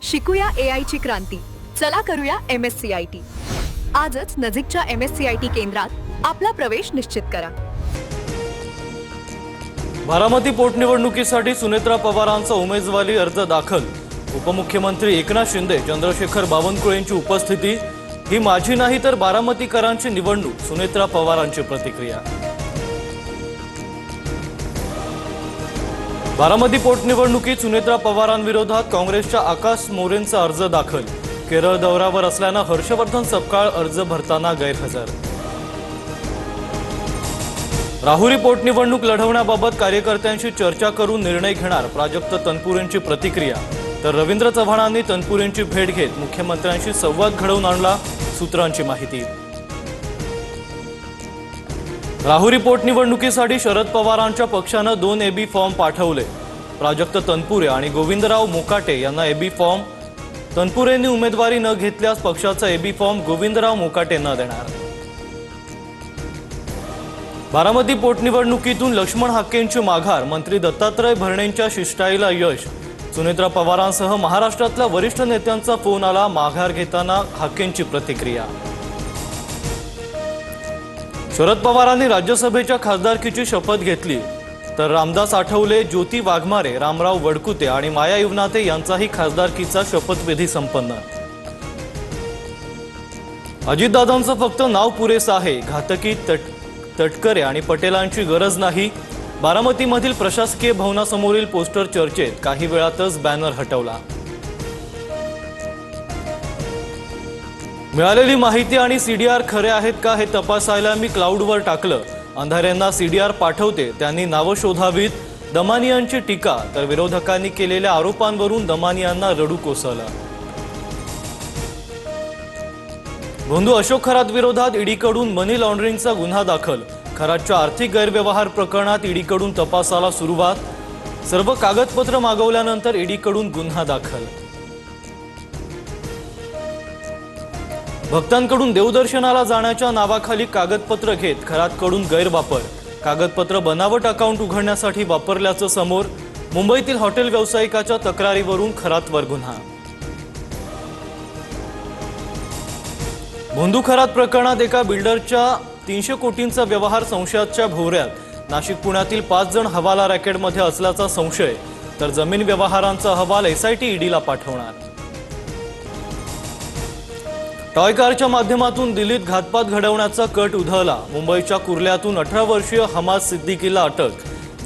शिकूया AI ची क्रांती. चला करूया MSCIT. आजच नजीकच्या MSCIT केंद्रात आपला प्रवेश निश्चित करा. बारामती पोटनिवडणुकीसाठी सुनेत्रा पवारांचा उमेदवारी अर्ज दाखल. उपमुख्यमंत्री एकनाथ शिंदे, चंद्रशेखर बावनकुळेंची उपस्थिती. ही माझी नाही तर बारामतीकरांची निवडणूक, सुनेत्रा पवारांची प्रतिक्रिया. बारामती पोटनिवडणुकीत सुनेत्रा पवारांविरोधात काँग्रेसच्या आकाश मोरेंचा अर्ज दाखल. केरळ दौऱ्यावर असल्यानं हर्षवर्धन सपकाळ अर्ज भरताना गैरहजर. राहुरी पोटनिवडणूक लढवण्याबाबत कार्यकर्त्यांशी चर्चा करून निर्णय घेणार, प्राजक्त तनपुरेंची प्रतिक्रिया. तर रवींद्र चव्हाणांनी तनपुरेंची भेट घेत मुख्यमंत्र्यांशी संवाद घडवून आणला, सूत्रांची माहिती. राहुरी पोटनिवडणुकीसाठी शरद पवारांच्या पक्षानं 2 AB फॉर्म पाठवले. प्राजक्त तनपुरे आणि गोविंदराव मोकाटे यांना AB फॉर्म. तनपुरेंनी उमेदवारी न घेतल्यास पक्षाचा AB फॉर्म गोविंदराव मोकाटे न देणार. बारामती पोटनिवडणुकीतून लक्ष्मण हाकेंची माघार, मंत्री दत्तात्रय भरणेंच्या शिष्टाईला यश. सुनेत्रा पवारांसह महाराष्ट्रातल्या वरिष्ठ नेत्यांचा फोन आला. माघार घेताना हाकेंची प्रतिक्रिया. शरद पवारांनी राज्यसभेच्या खासदारकीची शपथ घेतली, तर रामदास आठवले, ज्योती वाघमारे, रामराव वडकुते आणि माया युवनाथे यांचाही खासदारकीचा शपथविधी संपन्न. अजितदादांचं फक्त नाव पुरेसं आहे, घातकी तटकरे आणि पटेलांची गरज नाही. बारामतीमधील प्रशासकीय भवनासमोरील पोस्टर चर्चेत, काही वेळातच बॅनर हटवला. मिळालेली माहिती आणि CDR खरे आहेत का हे तपासायला मी क्लाउडवर टाकलं. अंधाऱ्यांना CDR पाठवते, त्यांनी नावं शोधावीत. दमानियांची टीका, तर विरोधकांनी केलेल्या आरोपांवरून दमानियांना रडू कोसळलं. भोंदू अशोक खरात विरोधात ईडीकडून मनी लॉन्ड्रिंगचा गुन्हा दाखल. खरातच्या आर्थिक गैरव्यवहार प्रकरणात ईडीकडून तपासाला सुरुवात. सर्व कागदपत्र मागवल्यानंतर ईडीकडून गुन्हा दाखल. भक्तांकडून देवदर्शनाला जाण्याच्या नावाखाली कागदपत्र घेत खरातकडून गैरवापर. कागदपत्र बनावट अकाउंट उघडण्यासाठी वापरल्याचं समोर. मुंबईतील हॉटेल व्यावसायिकाच्या तक्रारीवरून खरातवर गुन्हा. भोंदू खरात प्रकरणात एका बिल्डरच्या 300 कोटींचा व्यवहार संशयाच्या भोवऱ्यात. नाशिक पुण्यातील 5 जण हवाला रॅकेटमध्ये असल्याचा संशय. तर जमीन व्यवहारांचा अहवाल SIT ईडीला पाठवणार. टॉय कारच्या माध्यमातून दिल्लीत घातपात घडवण्याचा कट उधळला. मुंबईच्या कुर्ल्यातून 18 वर्षीय हमाद सिद्दीकीला अटक.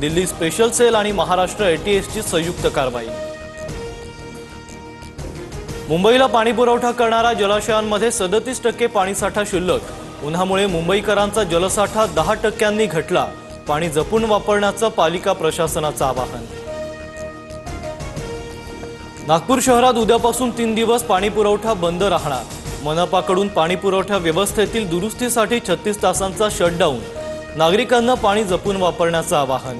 दिल्ली स्पेशल सेल आणि महाराष्ट्र ATSची संयुक्त कारवाई. मुंबईला पाणी पुरवठा करणाऱ्या जलाशयांमध्ये 37% पाणीसाठा शिल्लक. उन्हामुळे मुंबईकरांचा जलसाठा 10% घटला. पाणी जपून वापरण्याचं पालिका प्रशासनाचं आवाहन. नागपूर शहरात उद्यापासून 3 दिवस पाणी पुरवठा बंद राहणार. मनपाकडून पाणी पुरवठा व्यवस्थेतील दुरुस्तीसाठी 36 तासांचा शटडाऊन. नागरिकांना पाणी जपून वापरण्याचं आवाहन.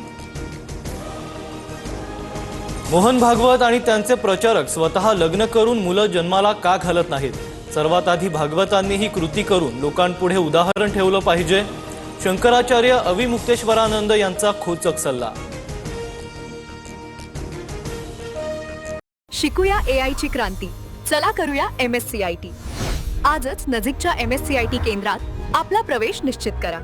मोहन भागवत आणि त्यांचे प्रचारक स्वतः लग्न करून मुलं जन्माला का घालत नाहीत? सर्वात आधी भागवतांनी ही कृती करून लोकांपुढे उदाहरण ठेवलं पाहिजे. शंकराचार्य अविमुक्तेश्वरानंद यांचा खोचक सल्ला. शिकूया AI ची क्रांती. चला करूया MSCIT. आजच नजीकच्या MSCIT केंद्रात आपला प्रवेश निश्चित करा.